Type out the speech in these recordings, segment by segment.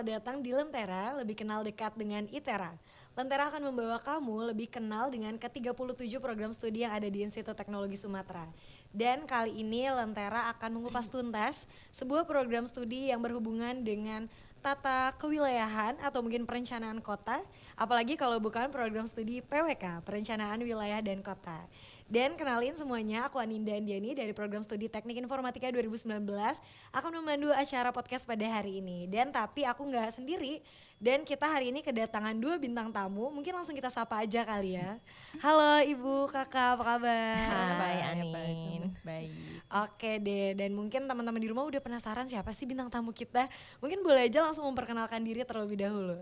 selamat datang di Lentera, lebih kenal dekat dengan ITERA. Lentera akan membawa kamu lebih kenal dengan ke-37 program studi yang ada di Institut Teknologi Sumatera. Dan kali ini Lentera akan mengupas tuntas sebuah program studi yang berhubungan dengan tata kewilayahan atau mungkin perencanaan kota, apalagi kalau bukan program studi PWK, Perencanaan Wilayah dan Kota. Dan kenalin semuanya, aku Aninda Andiani dari program studi Teknik Informatika 2019 akan memandu acara podcast pada hari ini. Dan tapi aku nggak sendiri, dan kita hari ini kedatangan 2 bintang tamu, mungkin langsung kita sapa aja kali ya. Halo Ibu, Kakak, apa kabar? Hai Anin. Baik. Oke deh, dan mungkin teman-teman di rumah udah penasaran siapa sih bintang tamu kita? Mungkin boleh aja langsung memperkenalkan diri terlebih dahulu.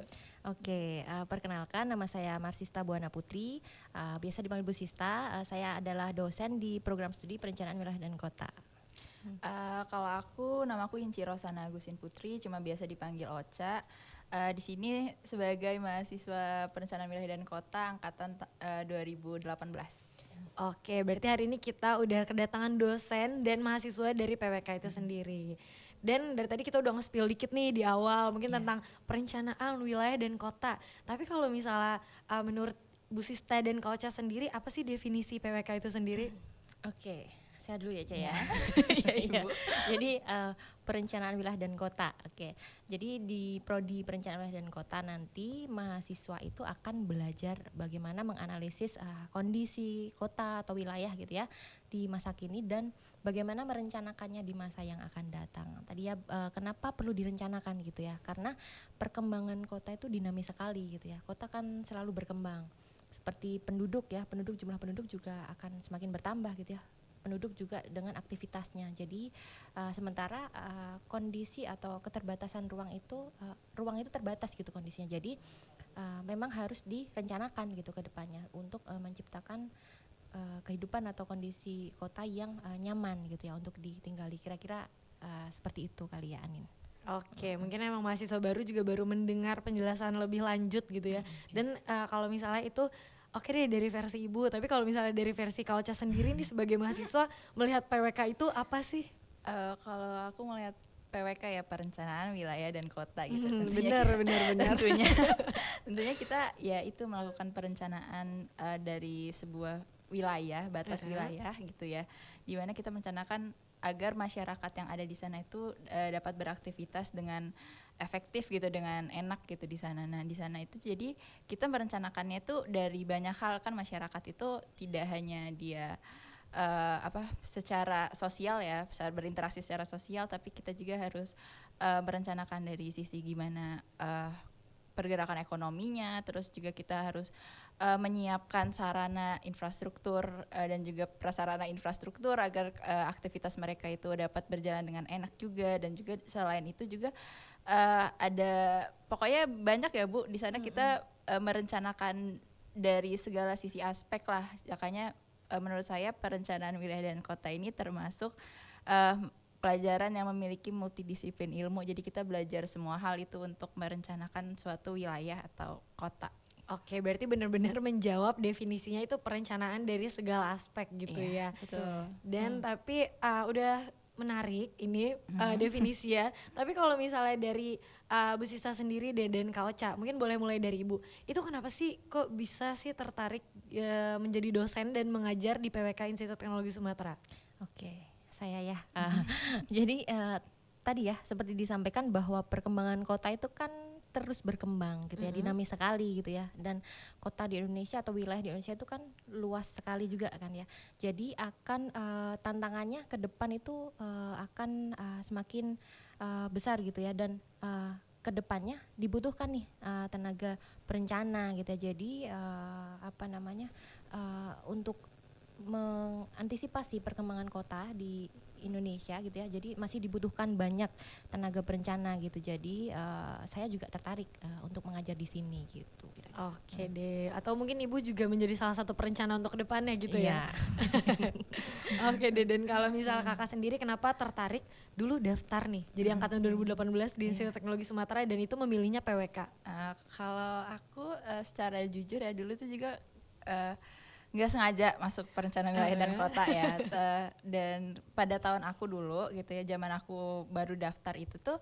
Oke, perkenalkan nama saya Marsista Buana Putri, biasa dipanggil Bu Sista. Saya adalah dosen di program studi Perencanaan Wilayah dan Kota. Kalau nama aku Inci Rosana Agusin Putri, cuma biasa dipanggil Ocha. Di sini sebagai mahasiswa Perencanaan Wilayah dan Kota angkatan 2018. Oke, berarti hari ini kita udah kedatangan dosen dan mahasiswa dari PWK itu sendiri. Dan dari tadi kita udah nge-spill dikit nih di awal, mungkin tentang perencanaan wilayah dan kota. Tapi kalau misalnya menurut Bu Sista dan Kak Ocha sendiri, apa sih definisi PWK itu sendiri? Oke, saya dulu ya Cah ya. Iya, Ibu. Jadi perencanaan wilayah dan kota. Oke. Jadi di prodi perencanaan wilayah dan kota nanti mahasiswa itu akan belajar bagaimana menganalisis kondisi kota atau wilayah gitu ya di masa kini dan bagaimana merencanakannya di masa yang akan datang. Tadi ya kenapa perlu direncanakan gitu ya? Karena perkembangan kota itu dinamis sekali gitu ya. Kota kan selalu berkembang. Seperti penduduk ya, jumlah penduduk juga akan semakin bertambah gitu ya. Penduduk juga dengan aktivitasnya. Jadi sementara kondisi atau keterbatasan ruang itu terbatas gitu kondisinya. Jadi memang harus direncanakan gitu ke depannya untuk menciptakan kehidupan atau kondisi kota yang nyaman gitu ya untuk ditinggali. Kira-kira seperti itu kali ya Anin. Oke, mungkin emang mahasiswa baru juga baru mendengar penjelasan lebih lanjut gitu ya. Dan kalau misalnya itu oke deh dari versi Ibu, tapi kalau misalnya dari versi Kak Ocha sendiri nih sebagai mahasiswa melihat PWK itu apa sih? Kalau aku melihat PWK ya Perencanaan Wilayah dan Kota gitu. Benar. Tentunya kita ya itu melakukan perencanaan dari sebuah wilayah, batas wilayah gitu ya. Di mana kita merencanakan agar masyarakat yang ada di sana itu dapat beraktivitas dengan efektif gitu, dengan enak gitu di sana. Nah, di sana itu jadi kita merencanakannya itu dari banyak hal, kan masyarakat itu tidak hanya dia secara sosial ya, berinteraksi secara sosial, tapi kita juga harus merencanakan dari sisi gimana pergerakan ekonominya, terus juga kita harus menyiapkan sarana infrastruktur dan juga prasarana infrastruktur agar aktivitas mereka itu dapat berjalan dengan enak juga. Dan juga selain itu juga ada pokoknya banyak ya Bu, di sana kita merencanakan dari segala sisi aspek lah. Makanya menurut saya perencanaan wilayah dan kota ini termasuk pelajaran yang memiliki multidisiplin ilmu. Jadi kita belajar semua hal itu untuk merencanakan suatu wilayah atau kota. Oke, berarti benar-benar menjawab definisinya itu perencanaan dari segala aspek gitu ya. Betul. Dan tapi udah menarik ini definisi ya. Tapi kalau misalnya dari Bu Sista sendiri dan Kak Ocha, mungkin boleh mulai dari Ibu. Itu kenapa sih kok bisa sih tertarik menjadi dosen dan mengajar di PWK Institut Teknologi Sumatera? Oke, saya ya. Jadi tadi ya seperti disampaikan bahwa perkembangan kota itu kan terus berkembang gitu ya, dinamis sekali gitu ya. Dan kota di Indonesia atau wilayah di Indonesia itu kan luas sekali juga kan ya. Jadi akan tantangannya ke depan itu akan semakin besar gitu ya, dan ke depannya dibutuhkan nih tenaga perencana gitu ya. Jadi untuk mengantisipasi perkembangan kota di Indonesia gitu ya, jadi masih dibutuhkan banyak tenaga perencana gitu. Jadi saya juga tertarik untuk mengajar di sini gitu. Oke deh, atau mungkin Ibu juga menjadi salah satu perencana untuk kedepannya gitu ya. Oke deh, dan kalau misal Kakak sendiri kenapa tertarik dulu daftar nih jadi angkatan 2018 di Institut Teknologi Sumatera dan itu memilihnya PWK? Kalau aku secara jujur ya dulu tuh juga nggak sengaja masuk perencanaan wilayah dan kota ya. Dan pada tahun aku dulu gitu ya, zaman aku baru daftar itu tuh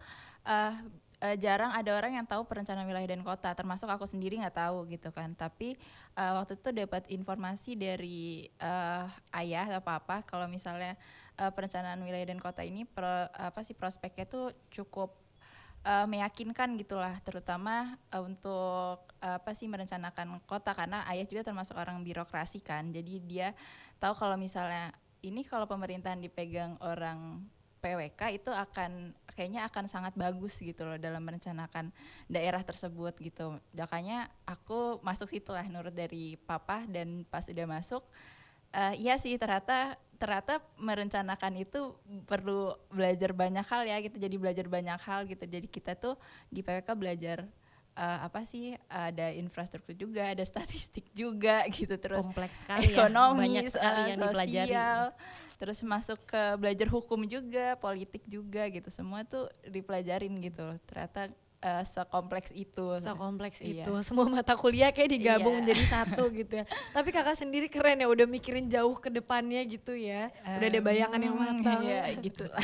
jarang ada orang yang tahu perencanaan wilayah dan kota, termasuk aku sendiri nggak tahu gitu kan. Tapi waktu itu dapat informasi dari ayah atau papa kalau misalnya perencanaan wilayah dan kota ini prospeknya tuh cukup meyakinkan gitulah, terutama untuk merencanakan kota, karena ayah juga termasuk orang birokrasi kan. Jadi dia tahu kalau misalnya ini kalau pemerintahan dipegang orang PWK itu kayaknya akan sangat bagus gitu loh dalam merencanakan daerah tersebut gitu. Makanya aku masuk situ lah nurut dari papa, dan pas udah masuk iya sih ternyata merencanakan itu perlu belajar banyak hal ya gitu. Jadi belajar banyak hal gitu. Jadi kita tuh di PWK belajar ada infrastruktur juga, ada statistik juga gitu, terus Kompleks sekali ekonomi, ya, banyak sekali yang dipelajari. sosial, terus masuk ke belajar hukum juga, politik juga gitu, semua tuh dipelajarin gitu. Ternyata sekompleks itu. Sekompleks Iya. itu, semua mata kuliah kayak digabung Iya. menjadi satu gitu ya. Tapi kakak sendiri keren ya, udah mikirin jauh ke depannya gitu ya. Udah ada bayangan yang matang. Iya gitu lah.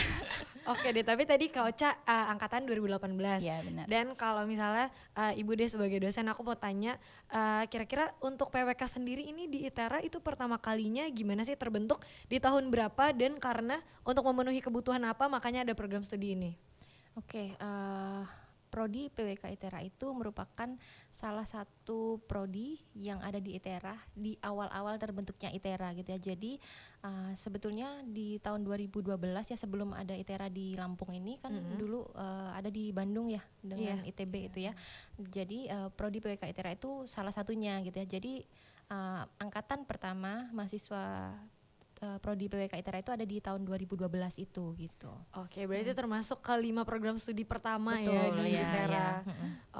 Oke deh, tapi tadi Kak Ocha angkatan 2018. Iya benar. Dan kalau misalnya Ibu deh sebagai dosen, aku mau tanya kira-kira untuk PWK sendiri ini di ITERA itu pertama kalinya gimana sih terbentuk, di tahun berapa, dan karena untuk memenuhi kebutuhan apa makanya ada program studi ini? Oke, Prodi PWK ITERA itu merupakan salah satu prodi yang ada di ITERA di awal-awal terbentuknya ITERA gitu ya. Jadi sebetulnya di tahun 2012 ya, sebelum ada ITERA di Lampung ini kan dulu ada di Bandung ya dengan ITB itu ya. Jadi Prodi PWK ITERA itu salah satunya gitu ya. Jadi angkatan pertama mahasiswa Prodi PWK ITERA itu ada di tahun 2012 itu gitu. Oke, berarti termasuk ke 5 program studi pertama ya Betul, di ya, ITERA. ya.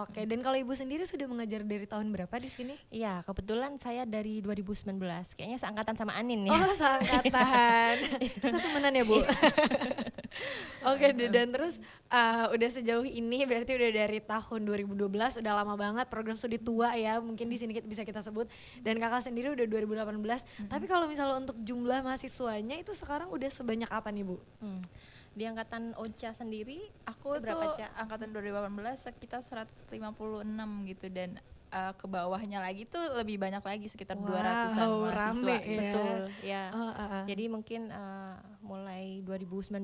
Oke, dan kalau Ibu sendiri sudah mengajar dari tahun berapa di sini? Iya, kebetulan saya dari 2019. Kayaknya seangkatan sama Anin ya. Oh, seangkatan. Kita temenan ya, Bu? Oke, dan terus udah sejauh ini berarti udah dari tahun 2012, udah lama banget, program studi tua ya, mungkin di sini bisa kita sebut. Dan kakak sendiri udah 2018. Tapi kalau misalnya untuk jumlah mahasiswanya itu sekarang udah sebanyak apa nih, Bu? Di angkatan Ocha sendiri Aku berapa, tuh Ca? angkatan 2018 sekitar 156 gitu, dan ke bawahnya lagi tuh lebih banyak lagi, sekitar 200-an mahasiswa. rame ya. Betul, ya. Oh. Jadi mungkin mulai 2019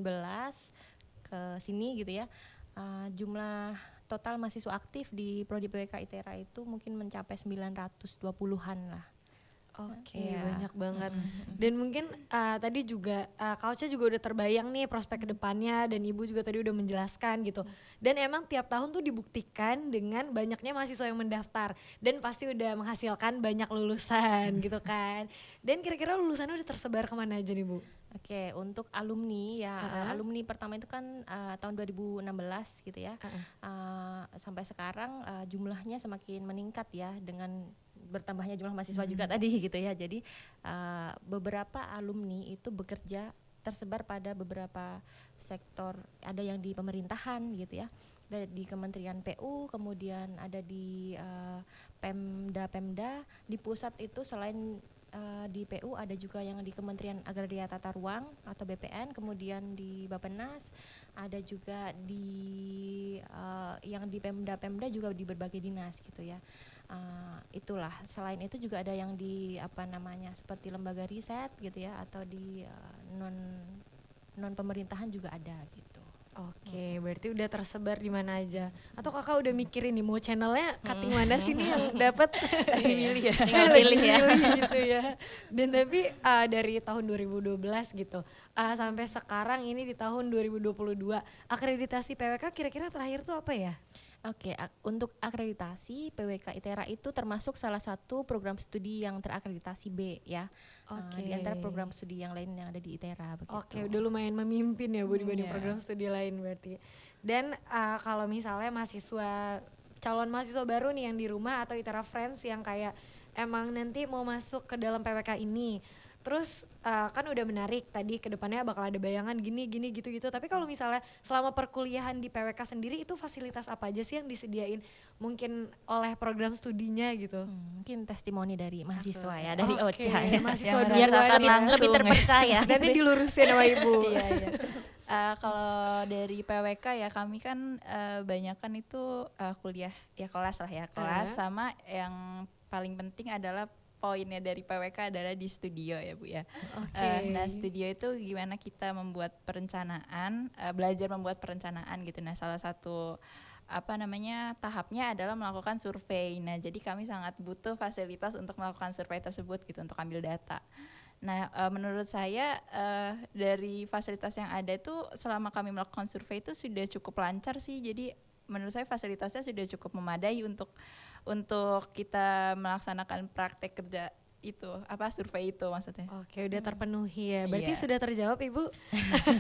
ke sini gitu ya, jumlah total mahasiswa aktif di Prodi PWK ITERA itu mungkin mencapai 920-an lah. Oke, Iya. banyak banget. Dan mungkin tadi juga Kak Ocha juga udah terbayang nih prospek kedepannya, dan Ibu juga tadi udah menjelaskan gitu. Dan emang tiap tahun tuh dibuktikan dengan banyaknya mahasiswa yang mendaftar, dan pasti udah menghasilkan banyak lulusan gitu kan. Dan kira-kira lulusannya udah tersebar kemana aja nih, Bu? Oke, untuk alumni ya, alumni pertama itu kan tahun 2016 gitu ya. Sampai sekarang jumlahnya semakin meningkat ya dengan bertambahnya jumlah mahasiswa juga tadi gitu ya. Jadi beberapa alumni itu bekerja tersebar pada beberapa sektor, ada yang di pemerintahan gitu ya, ada di Kementerian PU, kemudian ada di Pemda, di pusat itu selain di PU ada juga yang di Kementerian Agraria Tata Ruang atau BPN, kemudian di Bappenas, ada juga di yang di Pemda juga di berbagai dinas gitu ya. Itulah, selain itu juga ada yang di seperti lembaga riset gitu ya, atau di non pemerintahan juga ada gitu. Oke, berarti udah tersebar di mana aja. Atau kakak udah mikirin nih mau channelnya cutting mana sih nih yang dapat? Milih ya, Tinggal pilih ya. gitu ya. Dan tapi dari tahun 2012 gitu sampai sekarang ini di tahun 2022, akreditasi PWK kira-kira terakhir tuh apa ya? Oke, untuk akreditasi PWK ITERA itu termasuk salah satu program studi yang terakreditasi B ya. Oke. Di antara program studi yang lain yang ada di ITERA begitu. Oke, udah lumayan memimpin ya, Bu, dibanding Iya. program studi lain berarti. Dan kalau misalnya calon mahasiswa baru nih yang di rumah atau ITERA Friends yang kayak emang nanti mau masuk ke dalam PWK ini, terus kan udah menarik tadi ke depannya bakal ada bayangan gini gitu. Tapi kalau misalnya selama perkuliahan di PWK sendiri itu fasilitas apa aja sih yang disediain mungkin oleh program studinya gitu? Mungkin testimoni dari mahasiswa ya, dari Oke, Ocha ya. mahasiswa Yang dua Biar nih ya. lebih terpercaya. Nanti dilurusin sama Ibu. Iya. Kalau dari PWK ya kami kan banyakan itu kuliah ya kelas lah ya kelas sama yang paling penting adalah poinnya dari PWK adalah di studio ya Bu ya. Nah studio itu gimana kita membuat perencanaan, belajar membuat perencanaan gitu. Nah salah satu tahapnya adalah melakukan survei. Nah jadi kami sangat butuh fasilitas untuk melakukan survei tersebut gitu untuk ambil data. Nah menurut saya dari fasilitas yang ada itu selama kami melakukan survei itu sudah cukup lancar sih. Jadi menurut saya fasilitasnya sudah cukup memadai untuk kita melaksanakan praktek kerja itu survei itu maksudnya. Oke, udah terpenuhi ya. Berarti Iya. sudah terjawab Ibu?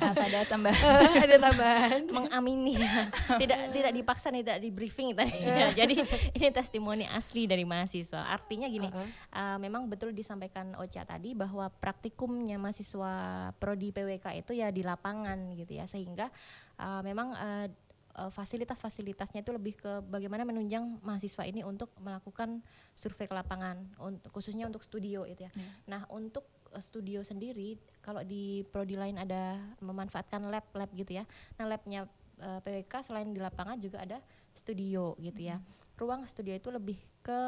Apa ada tambahan? Ada tambahan? Mengamini ya. tidak dipaksa, tidak di briefing tadi ya. Jadi ini testimoni asli dari mahasiswa. Artinya gini, memang betul disampaikan Ocha tadi bahwa praktikumnya mahasiswa prodi PWK itu ya di lapangan gitu ya, sehingga memang fasilitas-fasilitasnya itu lebih ke bagaimana menunjang mahasiswa ini untuk melakukan survei ke lapangan, khususnya untuk studio itu ya. Nah untuk studio sendiri, kalau di prodi lain ada memanfaatkan lab gitu ya. Nah labnya PWK selain di lapangan juga ada studio gitu ya. Ruang studio itu lebih ke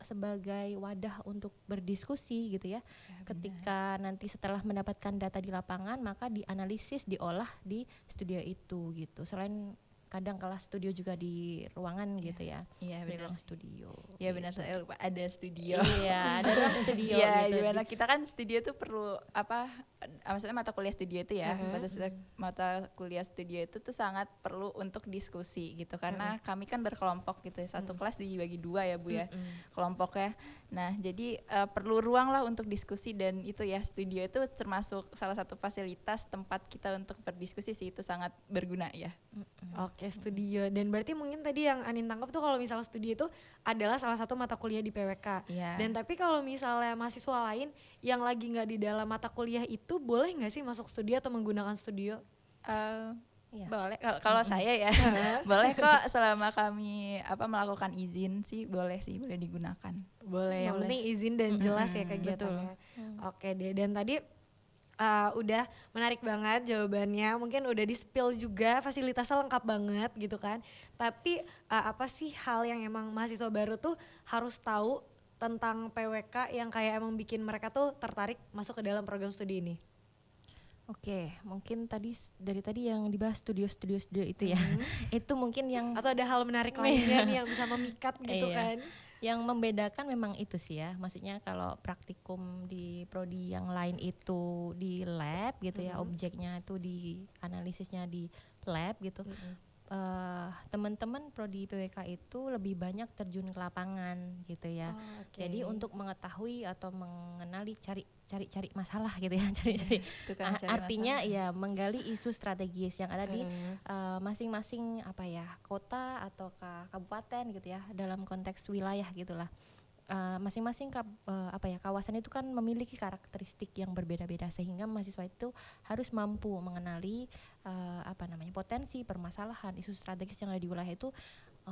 sebagai wadah untuk berdiskusi gitu ya. Ketika nanti setelah mendapatkan data di lapangan, maka dianalisis, diolah di studio itu gitu. Selain kadang kelas studio juga di ruangan gitu ya. Iya Di benar. ruang studio. Iya benar, saya lupa ada studio. Iya, ada ruang studio Iya, gitu. gimana kita kan studio itu perlu maksudnya mata kuliah studio itu ya, mata kuliah studio itu tuh sangat perlu untuk diskusi gitu karena kami kan berkelompok gitu ya, satu kelas dibagi 2 ya Bu ya, kelompoknya. Nah, jadi perlu ruang lah untuk diskusi dan itu ya studio itu termasuk salah satu fasilitas tempat kita untuk berdiskusi sih, itu sangat berguna ya. Oke, studio. Dan berarti mungkin tadi yang Anin tangkap tuh kalau misalnya studio itu adalah salah satu mata kuliah di PWK. Iya. Dan tapi kalau misalnya mahasiswa lain yang lagi nggak di dalam mata kuliah itu boleh nggak sih masuk studio atau menggunakan studio? Iya. Boleh kalau saya ya boleh kok selama kami melakukan izin sih boleh digunakan. Boleh, yang penting izin dan jelas ya kegiatannya. Oke deh, dan tadi udah menarik banget jawabannya, mungkin udah di-spill juga, fasilitasnya lengkap banget gitu kan. Tapi apa sih hal yang emang mahasiswa baru tuh harus tahu tentang PWK yang kayak emang bikin mereka tuh tertarik masuk ke dalam program studi ini? Oke, mungkin dari tadi yang dibahas studio itu ya. Itu mungkin yang Atau ada hal menarik lainnya nih yang bisa memikat gitu Iya. kan? Yang membedakan memang itu sih ya, maksudnya kalau praktikum di prodi yang lain itu di lab gitu ya, objeknya itu di analisisnya di lab gitu. Teman-teman prodi PWK itu lebih banyak terjun ke lapangan gitu ya. Jadi untuk mengetahui atau mengenali cari masalah gitu ya, Tukang cari artinya masalah. ya menggali isu strategis yang ada di masing-masing kota atau kabupaten gitu ya, dalam konteks wilayah gitulah. Masing-masing kawasan itu kan memiliki karakteristik yang berbeda-beda, sehingga mahasiswa itu harus mampu mengenali potensi permasalahan isu strategis yang ada di wilayah itu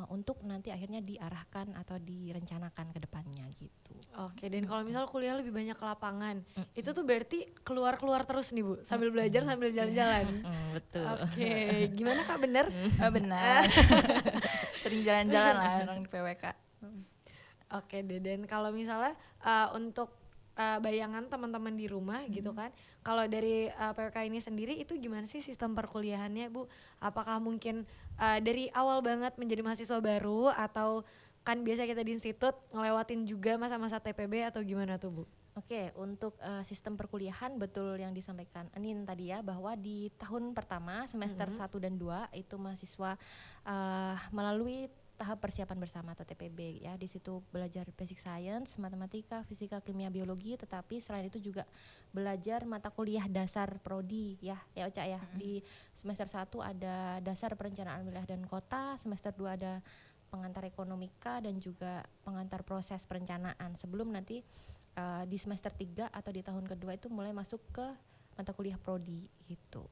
untuk nanti akhirnya diarahkan atau direncanakan ke depannya gitu. Oke, dan kalau misal kuliah lebih banyak ke lapangan, itu tuh berarti keluar terus nih Bu, sambil belajar sambil jalan-jalan. Betul. Oke, gimana Kak, bener? Benar. Sering jalan-jalan lah orang di PWK. Oke deh, dan kalau misalnya untuk bayangan teman-teman di rumah gitu kan, kalau dari PWK ini sendiri itu gimana sih sistem perkuliahannya Bu? Apakah mungkin dari awal banget menjadi mahasiswa baru, atau kan biasa kita di institut ngelewatin juga masa-masa TPB atau gimana tuh Bu? Oke, untuk sistem perkuliahan betul yang disampaikan Anin tadi ya, bahwa di tahun pertama semester 1 dan 2 itu mahasiswa melalui tahap persiapan bersama atau TPB ya. Di situ belajar basic science, matematika, fisika, kimia, biologi, tetapi selain itu juga belajar mata kuliah dasar prodi ya Oca ya. Di semester 1 ada dasar perencanaan wilayah dan kota, semester 2 ada pengantar ekonomika dan juga pengantar proses perencanaan, sebelum nanti di semester 3 atau di tahun kedua itu mulai masuk ke mata kuliah prodi gitu.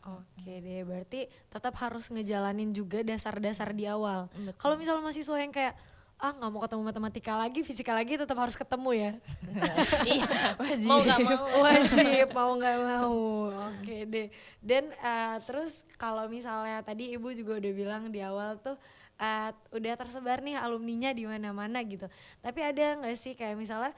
Oke deh, berarti tetap harus ngejalanin juga dasar-dasar di awal. Betul. Kalau misalnya mahasiswa yang kayak nggak mau ketemu matematika lagi, fisika lagi, tetap harus ketemu ya. Iya, mau nggak mau. Wajib, mau nggak mau. Oke deh. Dan terus kalau misalnya tadi Ibu juga udah bilang di awal tuh udah tersebar nih alumninya di mana-mana gitu. Tapi ada nggak sih kayak misalnya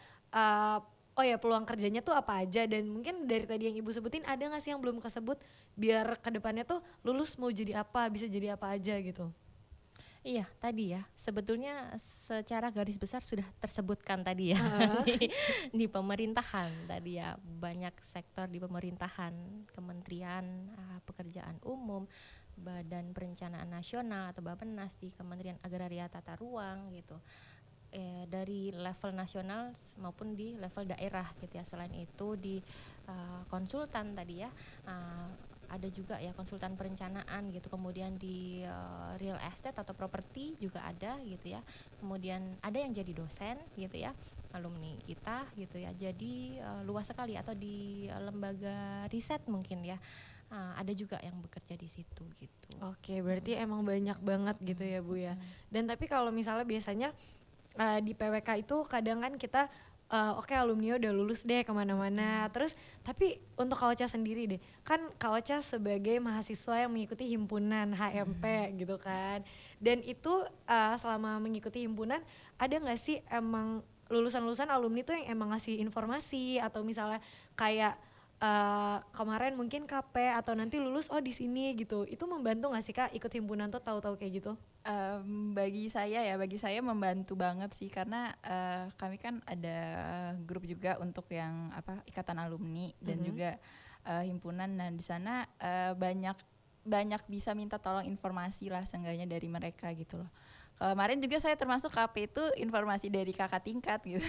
oh ya peluang kerjanya tuh apa aja, dan mungkin dari tadi yang Ibu sebutin ada nggak sih yang belum kesebut biar kedepannya tuh lulus mau jadi apa, bisa jadi apa aja gitu. Iya, tadi ya. Sebetulnya secara garis besar sudah tersebutkan tadi ya. Di pemerintahan tadi ya, banyak sektor di pemerintahan, kementerian, pekerjaan umum, Badan Perencanaan Nasional atau Bappenas, di Kementerian Agraria Tata Ruang gitu. Dari level nasional maupun di level daerah gitu ya. Selain itu di konsultan tadi ya, ada juga ya konsultan perencanaan gitu, kemudian di real estate atau properti juga ada gitu ya, kemudian ada yang jadi dosen gitu ya, alumni kita gitu ya, jadi luas sekali, atau di lembaga riset mungkin ya, ada juga yang bekerja di situ gitu. Oke, berarti emang banyak banget gitu ya Bu ya. Dan tapi kalau misalnya biasanya di PWK itu kadang kan kita oke, alumni udah lulus deh kemana-mana, terus tapi untuk Kak Ocha sendiri deh, kan Kak Ocha sebagai mahasiswa yang mengikuti himpunan HMP gitu kan, dan itu selama mengikuti himpunan ada nggak sih emang lulusan-lulusan alumni tuh yang emang ngasih informasi, atau misalnya kayak kemarin mungkin KP atau nanti lulus di sini gitu, itu membantu nggak sih Kak ikut himpunan tuh tahu-tahu kayak gitu? Bagi saya membantu banget sih, karena kami kan ada grup juga untuk yang ikatan alumni dan juga himpunan. Nah di sana banyak bisa minta tolong informasi lah seenggaknya dari mereka gitu loh. Kemarin juga saya termasuk KP itu informasi dari kakak tingkat gitu.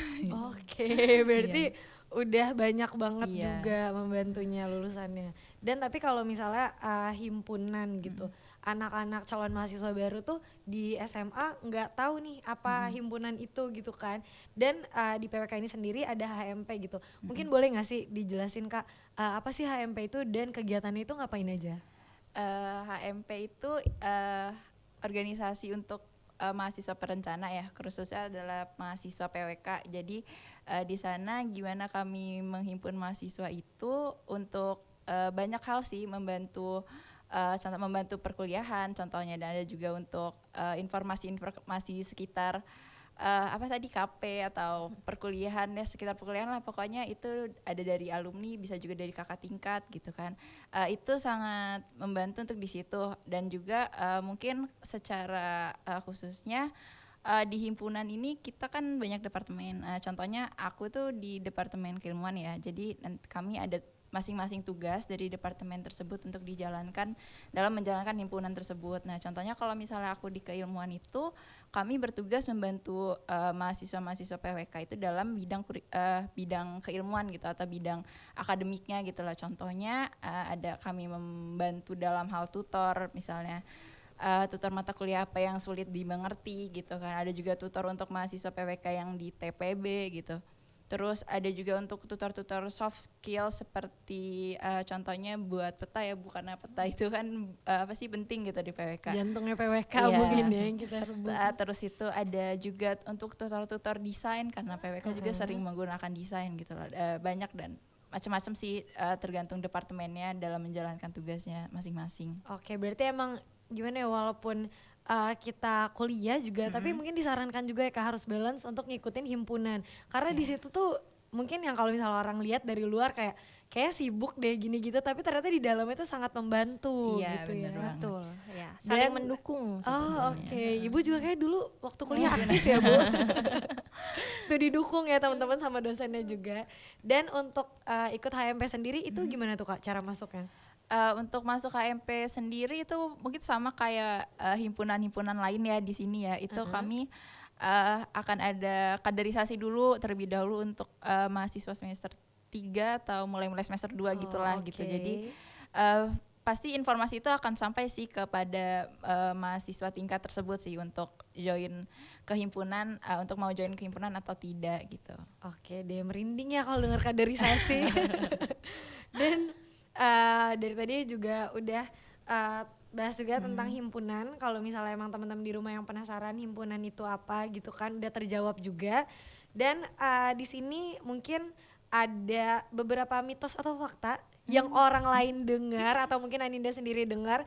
Oke, berarti Iya. udah banyak banget Iya. juga membantunya lulusannya. Dan tapi kalau misalnya himpunan gitu, anak-anak calon mahasiswa baru tuh di SMA nggak tahu nih apa himpunan itu gitu kan. Dan di PWK ini sendiri ada HMP gitu. Mungkin boleh nggak sih dijelasin Kak, apa sih HMP itu dan kegiatannya itu ngapain aja? HMP itu organisasi untuk mahasiswa perencana ya, khususnya adalah mahasiswa PWK. Jadi di sana gimana kami menghimpun mahasiswa itu untuk banyak hal sih, membantu perkuliahan contohnya, dan ada juga untuk informasi sekitar KP atau perkuliahan ya, sekitar perkuliahan lah pokoknya, itu ada dari alumni, bisa juga dari kakak tingkat gitu kan. Itu sangat membantu untuk di situ. Dan juga mungkin secara khususnya di himpunan ini kita kan banyak departemen. Contohnya aku tuh di departemen keilmuan ya, jadi kami ada masing-masing tugas dari departemen tersebut untuk dijalankan dalam menjalankan himpunan tersebut. Nah contohnya kalau misalnya aku di keilmuan itu, kami bertugas membantu mahasiswa-mahasiswa PWK itu dalam bidang keilmuan gitu, atau bidang akademiknya gitu lah. Contohnya ada kami membantu dalam hal tutor, misalnya tutor mata kuliah apa yang sulit dimengerti gitu kan. Ada juga tutor untuk mahasiswa PWK yang di TPB gitu. Terus ada juga untuk tutor-tutor soft skill seperti contohnya buat peta ya, bukannya peta itu kan penting gitu di PWK. Jantungnya PWK mungkin ya yang kita sebut. Terus itu ada juga untuk tutor-tutor desain, karena PWK juga sering menggunakan desain gitu loh. Banyak dan macam-macam sih, tergantung departemennya dalam menjalankan tugasnya masing-masing. Oke, berarti emang gimana ya, walaupun kita kuliah juga, tapi mungkin disarankan juga ya Kak harus balance untuk ngikutin himpunan, karena di situ tuh mungkin yang kalau misalnya orang lihat dari luar kayak sibuk deh gini gitu, tapi ternyata di dalamnya itu sangat membantu gitu ya. Betul ya, saling mendukung sebetulnya. Oke. Ibu juga kayak dulu waktu kuliah aktif ya Bu. Tuh didukung ya teman-teman sama dosennya juga. Dan untuk ikut HMP sendiri itu gimana tuh Kak cara masuknya? Untuk masuk HMP sendiri itu mungkin sama kayak himpunan-himpunan lain ya di sini ya. Itu kami akan ada kaderisasi dulu terlebih dahulu untuk mahasiswa semester 3 atau mulai semester 2 gitulah gitu. Jadi pasti informasi itu akan sampai sih kepada mahasiswa tingkat tersebut sih untuk join ke himpunan, untuk mau join ke himpunan atau tidak gitu. Oke deh, merinding ya kalau dengar kaderisasi. Dan dari tadi juga udah bahas juga tentang himpunan. Kalau misalnya emang teman-teman di rumah yang penasaran himpunan itu apa gitu kan, udah terjawab juga. Dan di sini mungkin ada beberapa mitos atau fakta yang orang lain dengar atau mungkin Aninda sendiri dengar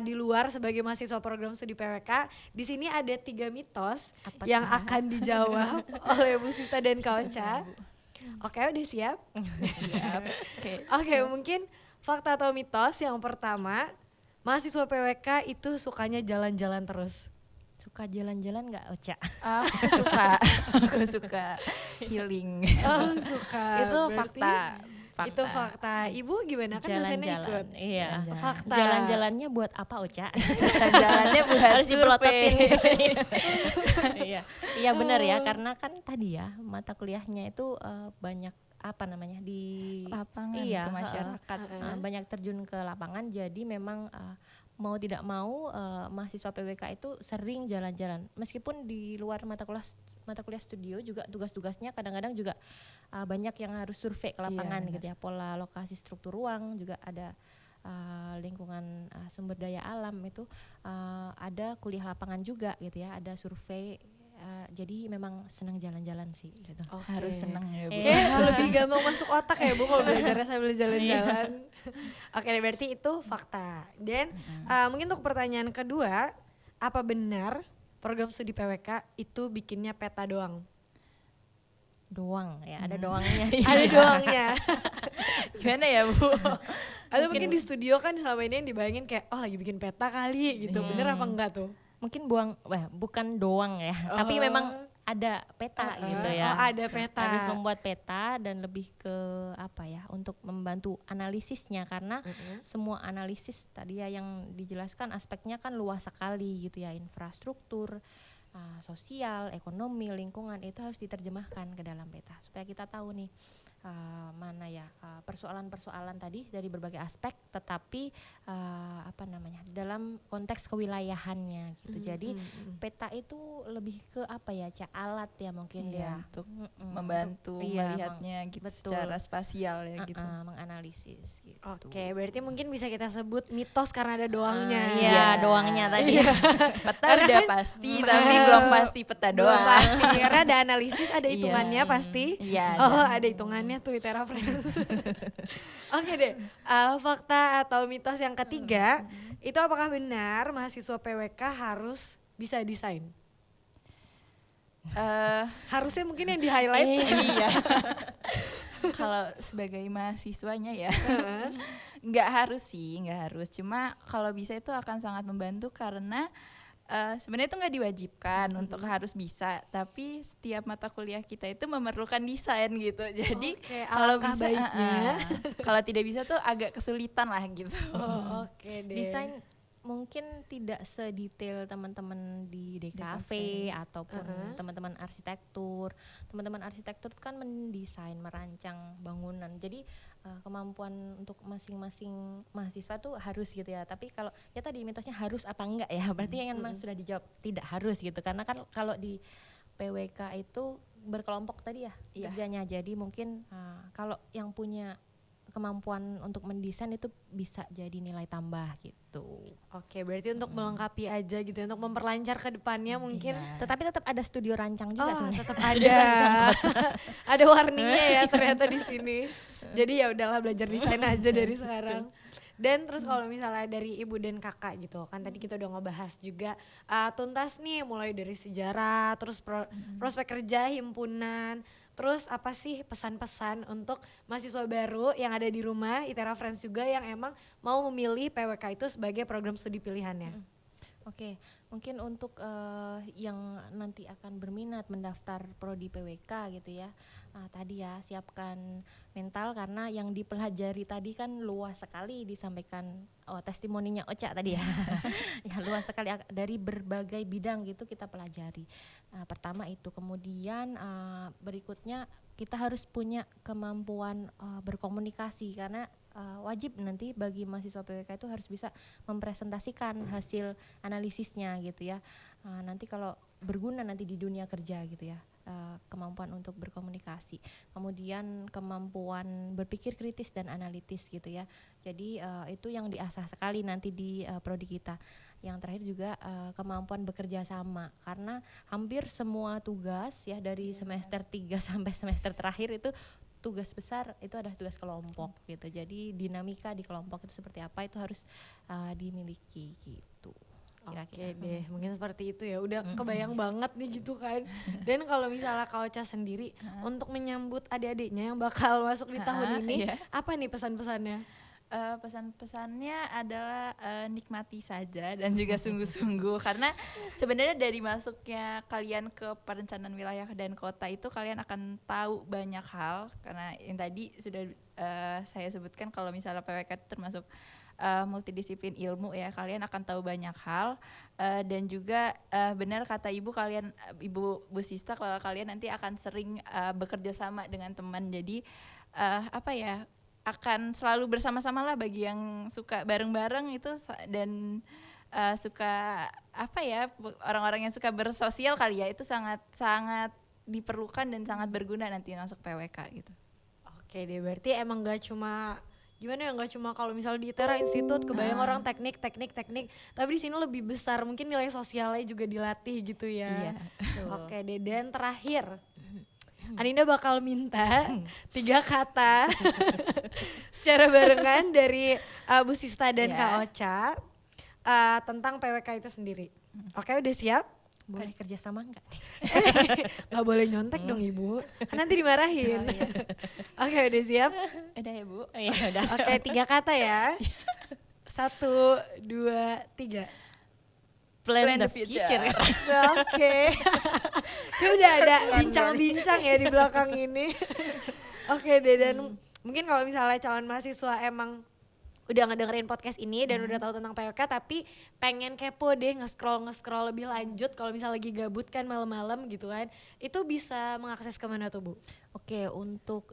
di luar sebagai mahasiswa program studi PWK. Di sini ada 3 mitos Apa yang tuh? akan dijawab oleh Bu Sista dan Kak Ocha. Oke, udah siap? Siap. Oke. Oke, mungkin fakta atau mitos yang pertama, mahasiswa PWK itu sukanya jalan-jalan terus. Suka jalan-jalan nggak Ocha? Aku suka, aku suka healing. Oh, suka. Itu Berarti fakta. Itu fakta. Ibu gimana, kan dosennya ikut? Jalan-jalan, iya. Jalan-jalan. Fakta. Jalan-jalannya buat apa Ocha? Jalannya buat Harus dipelototin. survei. Iya, iya benar ya, karena kan tadi ya mata kuliahnya itu banyak apa namanya di Lapangan iya, ke masyarakat. banyak terjun ke lapangan, jadi memang mau tidak mau mahasiswa PWK itu sering jalan-jalan, meskipun di luar mata kuliah studio juga tugas-tugasnya kadang-kadang juga banyak yang harus survei ke lapangan Iya, gitu ya, pola lokasi struktur ruang juga ada. Lingkungan sumber daya alam itu ada kuliah lapangan juga gitu ya, ada survei, jadi memang senang jalan-jalan sih gitu. Oke. Harus seneng ya Bu. Oke, lebih gampang masuk otak ya Bu kalau belajarnya sambil jalan-jalan. Oke, berarti itu fakta. Dan mungkin untuk pertanyaan kedua, apa benar program studi PWK itu bikinnya peta doang? Doang ya, ada doangnya. Ada doangnya. Gimana ya Bu? Atau mungkin di studio kan selama ini yang dibayangin kayak lagi bikin peta kali gitu. Bener apa enggak tuh? Mungkin bukan doang ya, tapi memang ada peta gitu ya. Oh, ada peta. Harus membuat peta dan lebih ke apa ya, untuk membantu analisisnya, karena semua analisis tadi ya yang dijelaskan aspeknya kan luas sekali gitu ya, infrastruktur, sosial, ekonomi, lingkungan, itu harus diterjemahkan ke dalam peta supaya kita tahu nih mana ya persoalan-persoalan tadi dari berbagai aspek, tetapi apa namanya dalam konteks kewilayahannya gitu. Jadi peta itu lebih ke apa ya, alat ya mungkin Iya, ya untuk Mm-mm, membantu untuk- iya, melihatnya gitu betul. secara spasial ya gitu. menganalisis gitu. Oke, berarti mungkin bisa kita sebut mitos karena ada doangnya. Iya, Iya. doangnya tadi. Peta Karena udah kan- pasti, tapi belum pasti peta Belum doang. pasti, karena ada analisis, ada Iya. hitungannya pasti. Iya, Oh, ada. ada hitungannya tuh Itera Friends. Oke deh, fakta atau mitos yang ketiga, itu apakah benar mahasiswa PWK harus bisa desain? Harusnya mungkin yang di highlight. Iya. Kalau sebagai mahasiswanya ya, nggak harus sih, nggak harus. Cuma kalau bisa itu akan sangat membantu karena sebenarnya itu nggak diwajibkan untuk harus bisa, tapi setiap mata kuliah kita itu memerlukan desain gitu. Jadi Oke, kalau alangkah bisa, baiknya. kalau tidak bisa tuh agak kesulitan lah gitu. Oh, oke deh. Desain mungkin tidak sedetail teman-teman di DKV ataupun teman-teman arsitektur. Teman-teman arsitektur kan mendesain, merancang bangunan. Jadi kemampuan untuk masing-masing mahasiswa tuh harus gitu ya. Tapi kalau ya tadi mitosnya harus apa enggak ya? Berarti yang memang sudah dijawab tidak harus gitu. Karena kan kalau di PWK itu berkelompok tadi ya Iya. kerjanya. Jadi mungkin kalau yang punya kemampuan untuk mendesain itu bisa jadi nilai tambah gitu. Oke, berarti untuk melengkapi aja gitu, untuk memperlancar ke depannya mungkin. Iya. Tetapi tetap ada studio rancang juga Oh, sebenarnya. tetap ada. Ada warningnya ya ternyata di sini. Jadi ya udahlah, belajar desain aja dari sekarang. Dan terus kalau misalnya dari ibu dan kakak gitu, kan tadi kita udah ngebahas juga tuntas nih mulai dari sejarah, terus prospek kerja, himpunan, terus apa sih pesan-pesan untuk mahasiswa baru yang ada di rumah, Itera Friends juga yang emang mau memilih PWK itu sebagai program studi pilihannya. Oke, mungkin untuk yang nanti akan berminat mendaftar prodi PWK gitu ya, tadi ya siapkan mental karena yang dipelajari tadi kan luas sekali disampaikan testimoninya Ocha tadi ya, ya luas sekali dari berbagai bidang gitu kita pelajari. Pertama itu, kemudian berikutnya kita harus punya kemampuan berkomunikasi karena wajib nanti bagi mahasiswa PWK itu harus bisa mempresentasikan hasil analisisnya gitu ya. Nanti kalau berguna nanti di dunia kerja gitu ya. kemampuan untuk berkomunikasi, kemudian kemampuan berpikir kritis dan analitis gitu ya. Jadi itu yang diasah sekali nanti di prodi kita. Yang terakhir juga kemampuan bekerja sama, karena hampir semua tugas ya dari semester 3 sampai semester terakhir itu tugas besar itu adalah tugas kelompok gitu. Jadi dinamika di kelompok itu seperti apa itu harus dimiliki gitu. Oke deh, mungkin seperti itu ya. Udah kebayang banget nih gitu kan. Dan kalau misalnya Kak Ocha sendiri untuk menyambut adik-adiknya yang bakal masuk di tahun ini, iya. apa nih pesan-pesannya? Pesan-pesannya adalah nikmati saja dan juga sungguh-sungguh, karena sebenarnya dari masuknya kalian ke perencanaan wilayah dan kota itu kalian akan tahu banyak hal, karena yang tadi sudah saya sebutkan kalau misalnya PWK itu termasuk multidisiplin ilmu ya, kalian akan tahu banyak hal, dan juga benar kata ibu kalian, ibu Bu Sista, kalau kalian nanti akan sering bekerja sama dengan teman, jadi apa ya, akan selalu bersama-sama lah bagi yang suka bareng-bareng itu, dan suka apa ya, orang-orang yang suka bersosial kali ya, itu sangat diperlukan dan sangat berguna nanti masuk PWK gitu. Oke deh, berarti emang gak cuma gimana ya, nggak cuma kalau misalnya di ITERA Institut kebayang orang teknik, tapi di sini lebih besar, mungkin nilai sosialnya juga dilatih gitu ya. Iya. Oke deh, dan terakhir Aninda bakal minta 3 kata secara barengan dari Bu Sista dan Kak Ocha tentang PWK itu sendiri. Oke, udah siap? Boleh kerja sama enggak? Nggak boleh nyontek dong Ibu, kan nanti dimarahin. Oke, udah siap? Udah ya Bu? Iya udah. Oke, 3 kata ya. 1, 2, 3. Plan the future. Oke. Kayak udah ada bincang-bincang ya di belakang ini. Oke deh, dan mungkin kalau misalnya calon mahasiswa emang udah ngedengerin podcast ini dan udah tahu tentang PWK tapi pengen kepo deh nge-scroll lebih lanjut, kalau misalnya lagi gabut kan malam-malam gitu kan, itu bisa mengakses kemana tuh Bu? Oke, untuk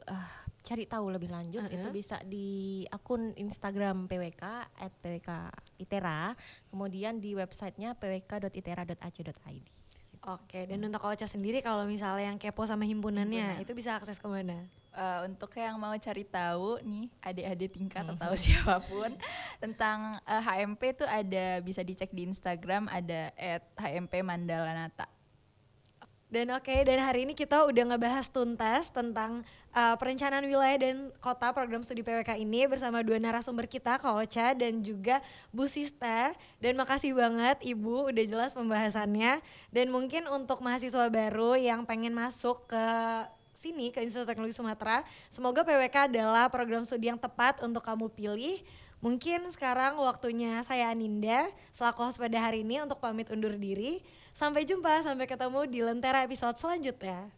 cari tahu lebih lanjut itu bisa di akun Instagram PWK @pwkitera, kemudian di websitenya pwk.itera.ac.id. Oke, dan untuk Ocha sendiri kalau misalnya yang kepo sama himpunannya itu bisa akses kemana? Untuk yang mau cari tahu nih adik-adik tingkat atau siapapun tentang HMP itu bisa dicek di Instagram, ada @hmpmandalanata. Dan dan hari ini kita udah ngebahas tuntas tentang perencanaan wilayah dan kota program studi PWK ini bersama 2 narasumber kita, Kak Ocha dan juga Bu Sista. Dan makasih banget Ibu udah jelas pembahasannya. Dan mungkin untuk mahasiswa baru yang pengen masuk ke sini, ke Institut Teknologi Sumatera, semoga PWK adalah program studi yang tepat untuk kamu pilih. Mungkin sekarang waktunya saya Aninda selaku host pada hari ini untuk pamit undur diri. Sampai jumpa, sampai ketemu di Lentera episode selanjutnya.